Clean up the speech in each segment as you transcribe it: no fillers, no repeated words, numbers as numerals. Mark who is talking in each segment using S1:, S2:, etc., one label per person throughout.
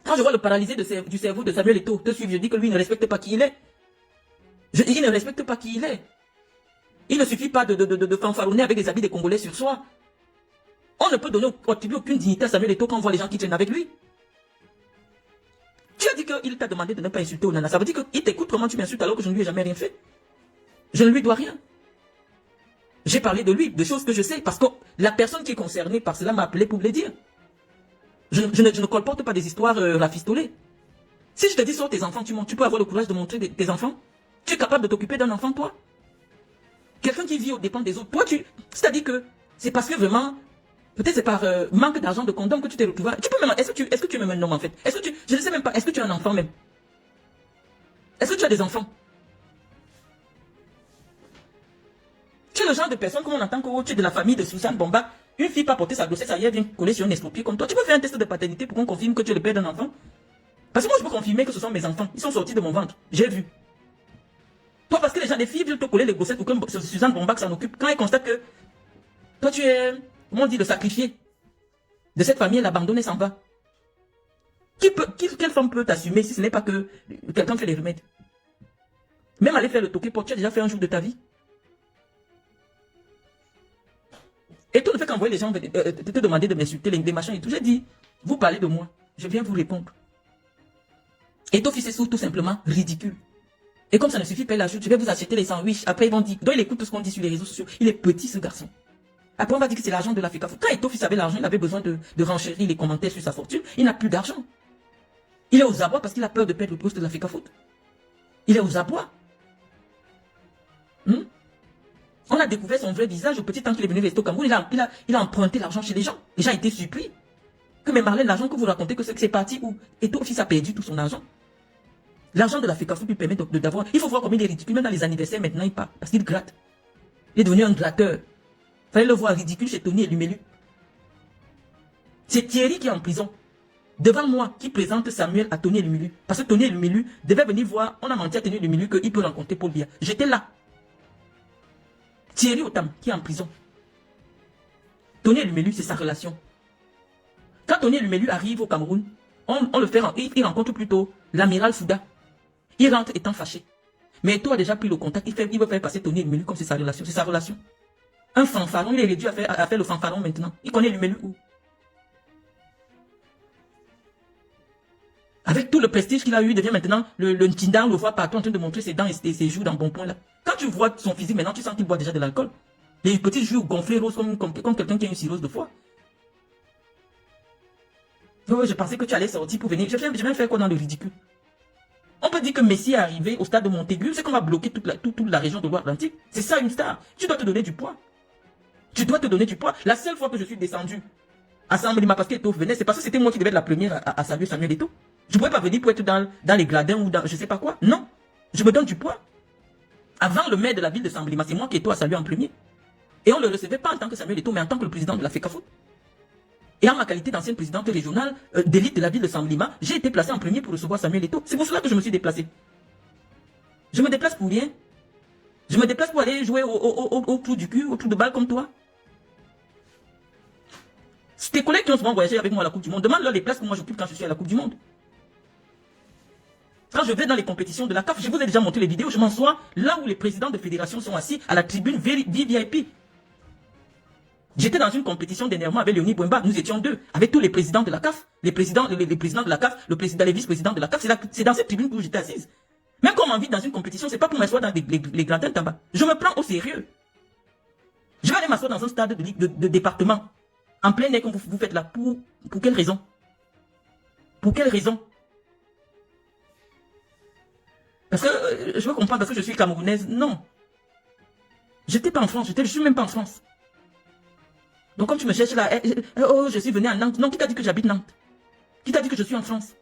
S1: Quand je vois le paralysé du cerveau de Samuel Eto'o te suivre, je dis que lui ne respecte pas qui il est. Il ne respecte pas qui il est. Il ne suffit pas de fanfaronner avec les habits des Congolais sur soi. On ne peut attribuer aucune dignité à Samuel Eto'o quand on voit les gens qui traînent avec lui. Tu as dit qu'il t'a demandé de ne pas insulter Onana. Ça veut dire qu'il t'écoute comment tu m'insultes alors que je ne lui ai jamais rien fait. Je ne lui dois rien. J'ai parlé de lui, de choses que je sais, parce que la personne qui est concernée par cela m'a appelé pour me le dire. Je ne colporte pas des histoires rafistolées. Si je te dis sur tes enfants, tu peux avoir le courage de montrer tes enfants. Tu es capable de t'occuper d'un enfant, toi? Quelqu'un qui vit aux dépens des autres. Toi, c'est-à-dire que c'est parce que vraiment, peut-être c'est par manque d'argent de condom que tu t'es retrouvé. Tu peux même, est-ce que tu es même un homme en fait? Je ne sais même pas, est-ce que tu as un enfant même? Est-ce que tu as des enfants? Tu es le genre de personne comme on entend que tu es de la famille de Suzanne Bomba. Une fille pas porter sa grossesse ailleurs vient coller sur un estropié comme toi. Tu peux faire un test de paternité pour qu'on confirme que tu es le père d'un enfant? Parce que moi je peux confirmer que ce sont mes enfants. Ils sont sortis de mon ventre. J'ai vu. Toi parce que les filles veulent te coller les grossettes pour que Suzanne Bomba s'en occupe. Quand elle constate que toi tu es, comment on dit, le sacrifié de cette famille, elle abandonne et s'en va. Quelle femme peut t'assumer si ce n'est pas que quelqu'un fait les remèdes? Même aller faire le toqué pour tu as déjà fait un jour de ta vie. Et tout le fait qu'envoyer les gens te demander de m'insulter, les machins et tout, j'ai dit, vous parlez de moi, je viens vous répondre. Et ton fils est tout simplement ridicule. Et comme ça ne suffit pas, je vais vous acheter les sandwichs. Après, ils vont dire, donc il écoute tout ce qu'on dit sur les réseaux sociaux. Il est petit, ce garçon. Après, on va dire que c'est l'argent de la FECAFOOT. Quand Eto'o fils avait l'argent, il avait besoin de renchérir les commentaires sur sa fortune. Il n'a plus d'argent. Il est aux abois parce qu'il a peur de perdre le poste de la FECAFOOT. Il est aux abois. On a découvert son vrai visage au petit temps qu'il est venu rester au Cameroun. Il a emprunté l'argent chez les gens. Les gens étaient surpris. Que mais Marlène, l'argent que vous racontez, que c'est parti où Eto'o fils a perdu tout son argent. L'argent de la FECAFOOT lui permet d'avoir... Il faut voir combien il est ridicule. Même dans les anniversaires, maintenant, il part. Parce qu'il gratte. Il est devenu un gratteur. Fallait le voir ridicule chez Tony et Lumelu. C'est Thierry qui est en prison. Devant moi, qui présente Samuel à Tony et Lumelu. Parce que Tony et Lumelu devaient venir voir. On a menti à Tony et Lumelu qu'il peut rencontrer Paul Biya. J'étais là. Thierry Otam, qui est en prison. Tony et Lumelu, c'est sa relation. Quand Tony et Lumelu arrivent au Cameroun, on le fait, il rencontre plutôt l'amiral Fouda. Il rentre étant fâché. Mais Eto'o a déjà pris le contact. Il veut faire passer Tony et Lumelu comme c'est sa relation. C'est sa relation. Un fanfaron, il est réduit à faire le fanfaron maintenant. Il connaît Lumelu où? Avec tout le prestige qu'il a eu, il devient maintenant le Ntinda, on le voit partout en train de montrer ses dents et ses joues dans bon point là. Quand tu vois son physique maintenant, tu sens qu'il boit déjà de l'alcool. Les petits joues gonflés roses comme quelqu'un qui a une cirrhose de foie. Oh, je pensais que tu allais sortir pour venir. Je viens faire quoi dans le ridicule? On peut dire que Messi est arrivé au stade de Montaigu, c'est qu'on va bloquer toute la région de l'Ouest-Atlantique. C'est ça une star. Tu dois te donner du poids. Tu dois te donner du poids. La seule fois que je suis descendu à Samblima parce qu'Eto'o venait, c'est parce que c'était moi qui devais être la première à saluer Samuel Eto'o. Je ne pouvais pas venir pour être dans les gradins ou dans je sais pas quoi. Non. Je me donne du poids. Avant le maire de la ville de Samblima, c'est moi qui Eto'o a salué en premier. Et on ne le recevait pas en tant que Samuel Eto'o, mais en tant que le président de la FECAFOOT. Et en ma qualité d'ancienne présidente régionale d'élite de la ville de Samblima, j'ai été placé en premier pour recevoir Samuel Eto'o. C'est pour cela que je me suis déplacé. Je me déplace pour rien. Je me déplace pour aller jouer au trou du cul, au trou de balle comme toi. C'est tes collègues qui ont souvent voyagé avec moi à la Coupe du Monde. Demande-leur les places que moi j'occupe quand je suis à la Coupe du Monde. Quand je vais dans les compétitions de la CAF, je vous ai déjà montré les vidéos, je m'assois là où les présidents de fédération sont assis à la tribune VIP. J'étais dans une compétition d'énervement avec Léonie Bouemba, nous étions deux, avec tous les présidents de la CAF, les présidents de la CAF, les vice-présidents de la CAF, c'est dans cette tribune où j'étais assise. Même quand on m'invite dans une compétition, c'est pas pour m'asseoir dans les gradins tabac. Je me prends au sérieux. Je vais aller m'asseoir dans un stade de département, en plein air comme vous faites là. Pour quelle raison? Pour quelle raison? Parce que je veux comprendre, parce que je suis camerounaise. Non. J'étais pas en France, je suis même pas en France. Donc comme tu me cherches là, oh, je suis venu à Nantes. Non, qui t'a dit que j'habite Nantes? Qui t'a dit que je suis en France?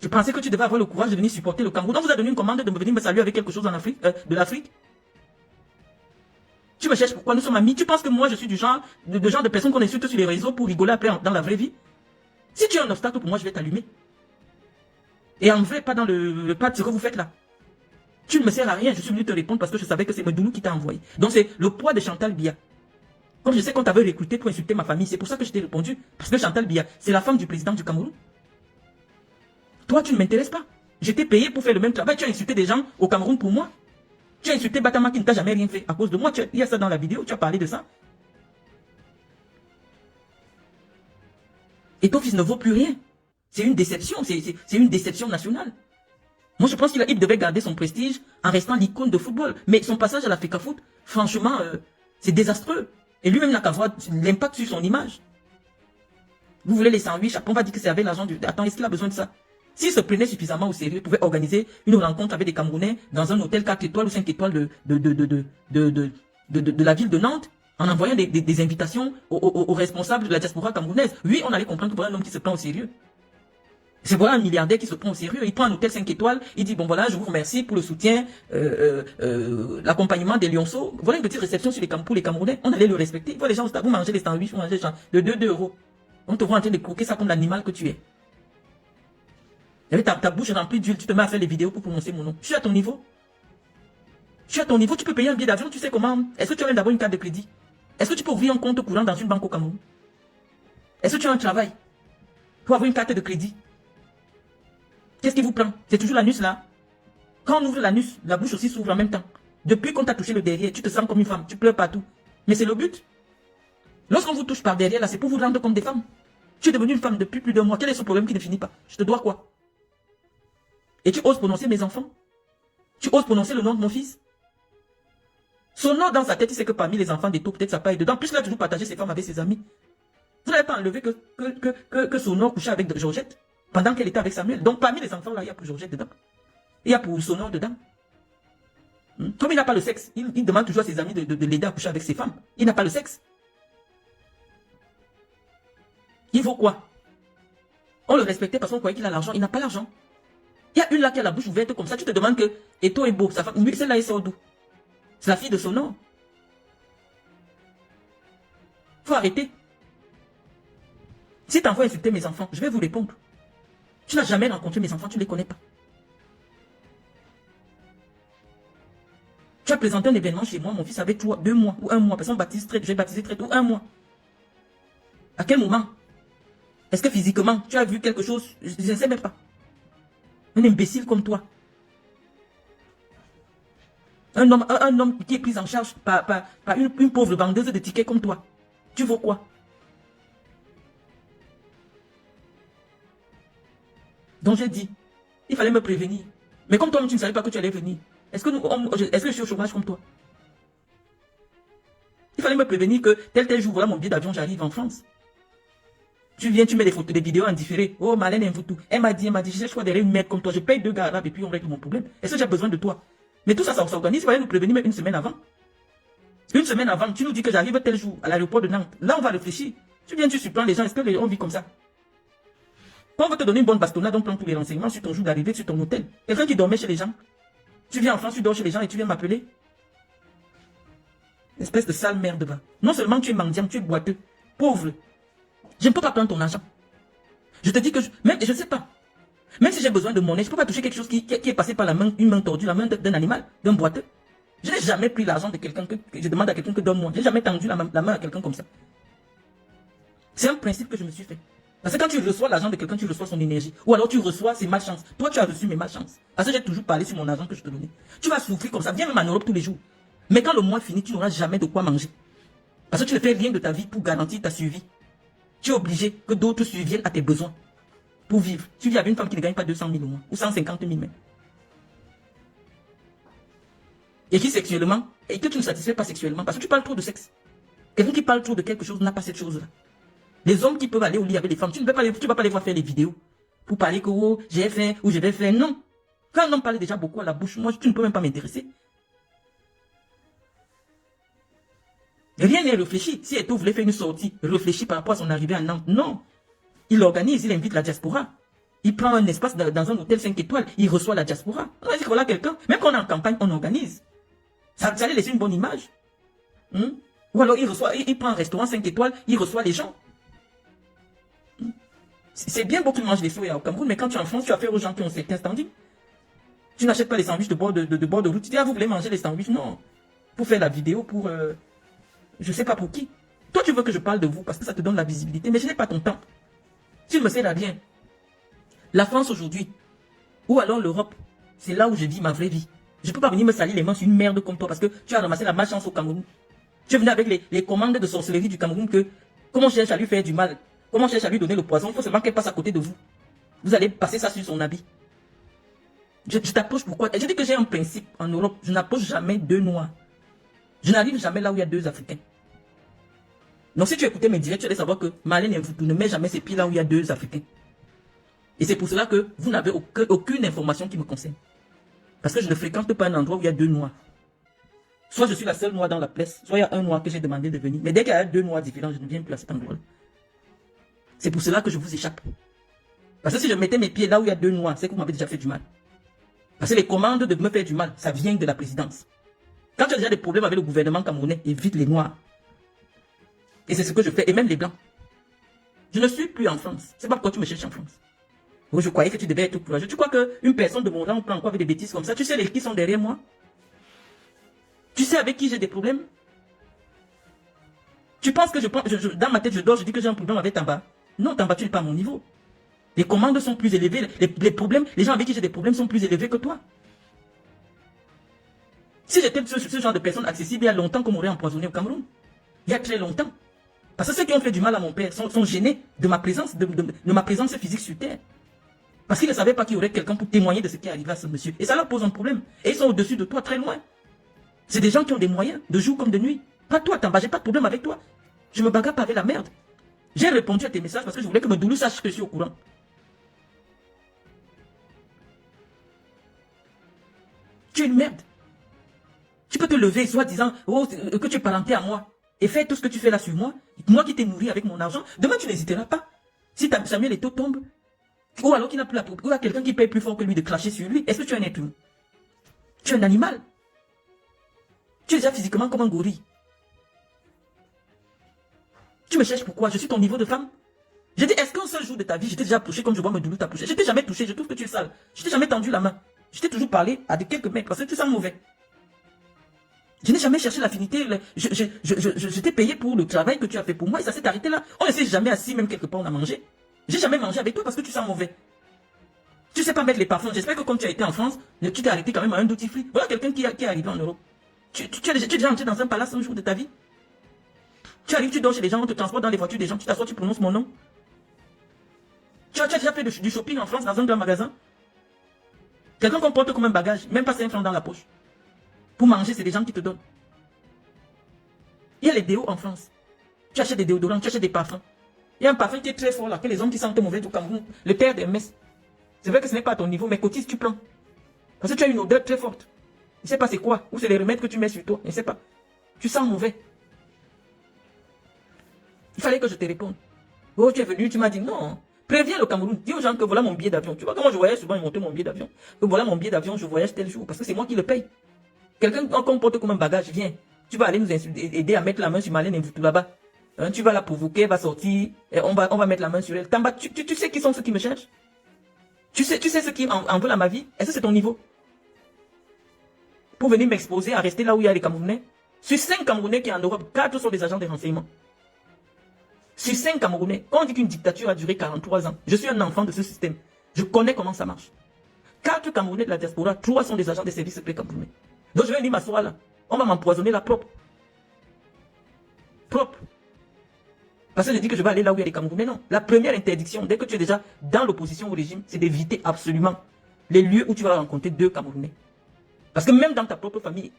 S1: Je pensais que tu devais avoir le courage de venir supporter le Cameroun. On vous a donné une commande de venir me saluer avec quelque chose en Afrique, de l'Afrique. Tu me cherches pourquoi? Nous sommes amis. Tu penses que moi je suis du genre de personne qu'on insulte sur les réseaux pour rigoler après dans la vraie vie? Si tu es un obstacle pour moi, je vais t'allumer. Et en vrai, pas dans le pas de ce que vous faites là. Tu ne me sers à rien, je suis venu te répondre parce que je savais que c'est Medoulou qui t'a envoyé. Donc c'est le poids de Chantal Biya. Comme je sais qu'on t'avait recruté pour insulter ma famille, c'est pour ça que je t'ai répondu. Parce que Chantal Biya, c'est la femme du président du Cameroun. Toi, tu ne m'intéresses pas. J'étais payé pour faire le même travail. Tu as insulté des gens au Cameroun pour moi. Tu as insulté Batama qui ne t'a jamais rien fait à cause de moi. Il y a ça dans la vidéo, tu as parlé de ça. Et ton fils ne vaut plus rien. C'est une déception, c'est une déception nationale. Moi, je pense qu'il devait garder son prestige en restant l'icône de football. Mais son passage à la FECAFOOT, franchement, c'est désastreux. Et lui-même n'a qu'à voir l'impact sur son image. Vous voulez les sandwichs, après on va dire que c'est avec l'argent du... Attends, est-ce qu'il a besoin de ça? S'il se prenait suffisamment au sérieux, il pouvait organiser une rencontre avec des Camerounais dans un hôtel 4 étoiles ou 5 étoiles de la ville de Nantes, en envoyant des invitations aux responsables de la diaspora camerounaise. Oui, on allait comprendre que voilà un homme qui se prend au sérieux. C'est voilà un milliardaire qui se prend au sérieux. Il prend un hôtel 5 étoiles, il dit bon voilà, je vous remercie pour le soutien, l'accompagnement des lionceaux. Voilà une petite réception pour les Camerounais. On allait le respecter. Voilà les gens, vous mangez les sandwichs, vous mangez de 2 euros. On te voit en train de croquer ça comme l'animal que tu es. Avec ta bouche remplie d'huile, tu te mets à faire les vidéos pour prononcer mon nom. Je suis à ton niveau. Je suis à ton niveau, tu peux payer un billet d'avion, tu sais comment. Est-ce que tu as même d'abord une carte de crédit? Est-ce que tu peux ouvrir un compte courant dans une banque au Cameroun? Est-ce que tu as un travail pour avoir une carte de crédit? Qu'est-ce qui vous prend? C'est toujours l'anus là. Quand on ouvre l'anus, la bouche aussi s'ouvre en même temps. Depuis qu'on t'a touché le derrière, tu te sens comme une femme, tu pleures partout. Mais c'est le but. Lorsqu'on vous touche par derrière là, c'est pour vous rendre comme des femmes. Tu es devenue une femme depuis plus d'1 mois. Quel est ce problème qui ne finit pas? Je te dois quoi? Et tu oses prononcer mes enfants? Tu oses prononcer le nom de mon fils? Son nom dans sa tête, il sait que parmi les enfants des taux, peut-être ça paille dedans. Plus il a toujours partagé ses femmes avec ses amis. Vous n'avez pas enlevé que Sonor couchait avec Georgette pendant qu'elle était avec Samuel. Donc parmi les enfants là, il y a pour Georgette dedans. Il y a pour Sonor dedans. Comme il n'a pas le sexe, il demande toujours à ses amis de l'aider à coucher avec ses femmes. Il n'a pas le sexe. Il vaut quoi? On le respectait parce qu'on croyait qu'il a l'argent. Il n'a pas l'argent. Il y a une là qui a la bouche ouverte comme ça. Tu te demandes que Eto est beau. Celle-là, elle sort d'où? C'est la fille de Sonor. Faut arrêter. Si t'envoies insulter mes enfants, je vais vous répondre. Tu n'as jamais rencontré mes enfants, tu ne les connais pas. Tu as présenté un événement chez moi, mon fils avait 2 mois ou 1 mois. Parce qu'on baptise très, j'ai baptisé très tôt, 1 mois. À quel moment? Est-ce que physiquement, tu as vu quelque chose? Je ne sais même pas. Un imbécile comme toi. Un homme qui est pris en charge par une pauvre vendeuse de tickets comme toi. Tu vaux quoi? Donc j'ai dit, il fallait me prévenir. Mais comme toi-même tu ne savais pas que tu allais venir, est-ce que je suis au chômage comme toi? Il fallait me prévenir que tel jour, voilà mon billet d'avion, j'arrive en France. Tu viens, tu mets des photos, des vidéos en différé. Oh, Malène, tout. Elle m'a dit, je cherche quoi derrière une merde comme toi. Je paye 2 gars arabes et puis on règle mon problème. Est-ce que j'ai besoin de toi? Mais tout ça, ça s'organise. Il fallait nous prévenir même une semaine avant. Une semaine avant, tu nous dis que j'arrive tel jour à l'aéroport de Nantes. Là, on va réfléchir. Tu viens, tu surprends les gens. Est-ce que on vit comme ça? Quand on va te donner une bonne bastonnade, on prend tous les renseignements sur ton jour d'arrivée, sur ton hôtel. Quelqu'un qui dormait chez les gens. Tu viens en France, tu dors chez les gens et tu viens m'appeler. Espèce de sale merde, va. Non seulement tu es mendiant, tu es boiteux, pauvre. Je ne peux pas prendre ton argent. Je te dis que je ne sais pas. Même si j'ai besoin de monnaie, je ne peux pas toucher quelque chose qui est passé par la main, une main tordue, la main d'un animal, d'un boiteux. Je n'ai jamais pris l'argent de quelqu'un que je demande à quelqu'un que donne-moi. Je n'ai jamais tendu la main à quelqu'un comme ça. C'est un principe que je me suis fait. Parce que quand tu reçois l'argent de quelqu'un, tu reçois son énergie. Ou alors tu reçois ses malchances. Toi, tu as reçu mes malchances. Parce que j'ai toujours parlé sur mon argent que je te donnais. Tu vas souffrir comme ça. Viens même en Europe tous les jours. Mais quand le mois finit, tu n'auras jamais de quoi manger. Parce que tu ne fais rien de ta vie pour garantir ta survie. Tu es obligé que d'autres surviennent à tes besoins. Pour vivre. Tu vis avec une femme qui ne gagne pas 200 000 au mois. Ou 150 000 même. Et qui sexuellement, et que tu ne satisfais pas sexuellement. Parce que tu parles trop de sexe. Quelqu'un qui parle trop de quelque chose n'a pas cette chose-là. Les hommes qui peuvent aller au lit avec les femmes, tu ne vas pas les voir faire les vidéos. Pour parler que oh, j'ai fait ou je vais faire. Non. Quand un homme parle déjà beaucoup à la bouche, moi, tu ne peux même pas m'intéresser. Rien n'est réfléchi. Si Eto voulait faire une sortie, réfléchir par rapport à son arrivée à Nantes. Non. Il organise, il invite la diaspora. Il prend un espace dans un hôtel 5 étoiles. Il reçoit la diaspora. On a dit que voilà quelqu'un. Même quand on est en campagne, on organise. Ça allait laisser une bonne image. Ou alors il prend un restaurant 5 étoiles, il reçoit les gens. C'est bien beau que tu manges des soya au Cameroun, mais quand tu es en France, tu as affaire aux gens qui ont certains standings. Tu n'achètes pas les sandwichs de bord de route. Tu dis, ah, vous voulez manger les sandwichs? Non. Pour faire la vidéo, pour... je sais pas pour qui. Toi, tu veux que je parle de vous parce que ça te donne la visibilité, mais je n'ai pas ton temps. Tu ne me sers à rien. La France aujourd'hui, ou alors l'Europe, c'est là où je vis ma vraie vie. Je ne peux pas venir me salir les mains sur une merde comme toi parce que tu as ramassé la malchance au Cameroun. Tu es venu avec les commandes de sorcellerie du Cameroun que, comment on cherche à lui faire du mal, comment on cherche à lui donner le poison, il faut seulement qu'elle passe à côté de vous. Vous allez passer ça sur son habit. Je t'approche pourquoi? Et je dis que j'ai un principe en Europe, je n'approche jamais deux Noirs. Je n'arrive jamais là où il y a deux Africains. Donc si tu écoutais mes directs, tu allais savoir que Marlène Mvutu ne met jamais ses pieds là où il y a deux Africains. Et c'est pour cela que vous n'avez aucune information qui me concerne. Parce que je ne fréquente pas un endroit où il y a deux Noirs. Soit je suis la seule Noire dans la place, soit il y a un Noir que j'ai demandé de venir. Mais dès qu'il y a deux Noirs différents, je ne viens plus à cet endroit-là. C'est pour cela que je vous échappe. Parce que si je mettais mes pieds là où il y a deux Noirs, c'est que vous m'avez déjà fait du mal. Parce que les commandes de me faire du mal, ça vient de la présidence. Quand tu as déjà des problèmes avec le gouvernement camerounais, évite les Noirs. Et c'est ce que je fais, et même les Blancs. Je ne suis plus en France. C'est pas pourquoi tu me cherches en France. Oh, je croyais que tu devais être courageux. Tu crois qu'une personne de mon rang prend quoi avec des bêtises comme ça? Tu sais qui sont derrière moi? Tu sais avec qui j'ai des problèmes? Tu penses que dans ma tête, je dors, je dis que j'ai un problème avec Tamba? Non, Tamba, tu n'es pas à mon niveau. Les commandes sont plus élevées, les problèmes, les gens avec qui j'ai des problèmes sont plus élevés que toi. Si j'étais ce genre de personne accessible, il y a longtemps qu'on m'aurait empoisonné au Cameroun. Il y a très longtemps. Parce que ceux qui ont fait du mal à mon père sont gênés de ma présence, de ma présence physique sur terre. Parce qu'ils ne savaient pas qu'il y aurait quelqu'un pour témoigner de ce qui est arrivé à ce monsieur. Et ça leur pose un problème. Et ils sont au-dessus de toi, très loin. C'est des gens qui ont des moyens, de jour comme de nuit. Pas toi, Tamba, j'ai pas de problème avec toi. Je me bagarre pas avec la merde. J'ai répondu à tes messages parce que je voulais que Medoulou sache que je suis au courant. Tu es une merde. Tu peux te lever, soit disant oh, que tu es parenté à moi. Et faire tout ce que tu fais là sur moi. Moi qui t'ai nourri avec mon argent. Demain, tu n'hésiteras pas. Si Samuel Eto'o tombe, ou alors qu'il n'a plus la propriété, ou il y a quelqu'un qui paye plus fort que lui de cracher sur lui, est-ce que tu es un être humain? Tu es un animal. Tu es déjà physiquement comme un gorille. Tu me cherches pourquoi? Je suis ton niveau de femme. J'ai dit, est-ce qu'un seul jour de ta vie, je t'ai déjà touché comme je vois Medoulou t'a touché? Je t'ai jamais touché, je trouve que tu es sale. Je t'ai jamais tendu la main. Je t'ai toujours parlé à quelques mecs parce que tu sens mauvais. Je n'ai jamais cherché l'affinité. Je t'ai payé pour le travail que tu as fait pour moi et ça s'est arrêté là. On ne s'est jamais assis, même quelque part, on a mangé. J'ai jamais mangé avec toi parce que tu sens mauvais. Tu sais pas mettre les parfums. J'espère que comme tu as été en France, tu t'es arrêté quand même à un duty free. Voilà quelqu'un qui est arrivé en Europe. Tu es déjà entré dans un palace un jour de ta vie. Tu arrives, tu dors chez les gens, on te transporte dans les voitures des gens, tu t'assois, tu prononces mon nom. Tu as déjà fait du shopping en France dans un grand magasin. Quelqu'un qu'on porte comme un bagage, même pas 5 francs dans la poche. Pour manger, c'est des gens qui te donnent. Il y a les déos en France. Tu achètes des déodorants, tu achètes des parfums. Il y a un parfum qui est très fort là, que les hommes qui sentent mauvais du Cameroun, le père d'Hermès. C'est vrai que ce n'est pas à ton niveau, mais cotise, tu prends. Parce que tu as une odeur très forte. Je ne sais pas c'est quoi, ou c'est les remèdes que tu mets sur toi, je ne sais pas. Tu sens mauvais. Il fallait que je te réponde. Oh, tu es venu, tu m'as dit non. Préviens le Cameroun. Dis aux gens que voilà mon billet d'avion. Tu vois comment je voyage souvent, ils montent mon billet d'avion. Que voilà mon billet d'avion, je voyage tel jour. Parce que c'est moi qui le paye. Quelqu'un qu'on porte comme un bagage, viens. Tu vas aller nous aider à mettre la main sur Marlène Mvutu là-bas. Hein, tu vas la provoquer, elle va sortir. Et on va mettre la main sur elle. Tamba, tu sais qui sont ceux qui me cherchent? Tu sais ceux qui en veulent à ma vie? Est-ce que c'est ton niveau? Pour venir m'exposer à rester là où il y a les Camerounais? Sur 5 Camerounais qui sont en Europe, 4 sont des agents de renseignement. Sur 5 Camerounais, quand on dit qu'une dictature a duré 43 ans, je suis un enfant de ce système. Je connais comment ça marche. 4 Camerounais de la diaspora, 3 sont des agents des services secrets camerounais. Donc je vais venir m'asseoir là. On va m'empoisonner là propre. Propre. Parce que je dis que je vais aller là où il y a les Camerounais, non. La première interdiction, dès que tu es déjà dans l'opposition au régime, c'est d'éviter absolument les lieux où tu vas rencontrer 2 Camerounais. Parce que même dans ta propre famille,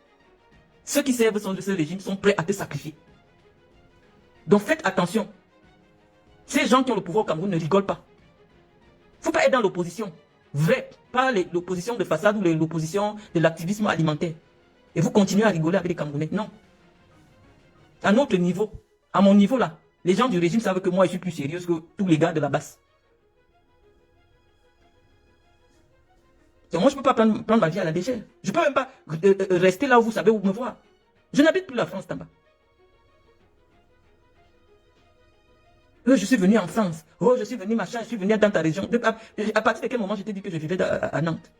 S1: ceux qui servent ce régime sont prêts à te sacrifier. Donc faites attention. Ces gens qui ont le pouvoir au Cameroun ne rigolent pas. Il ne faut pas être dans l'opposition. Vrai, pas l'opposition de façade ou l'opposition de l'activisme alimentaire. Et vous continuez à rigoler avec les Camerounais. Non. À notre niveau, à mon niveau là, les gens du régime savent que moi je suis plus sérieuse que tous les gars de la basse. Donc moi je ne peux pas prendre ma vie à la légère. Je ne peux même pas rester là où vous savez où me voir. Je n'habite plus la France, Tamba. Je suis venu en France. Oh, je suis venu machin, je suis venu dans ta région. À partir de quel moment je t'ai dit que je vivais à Nantes?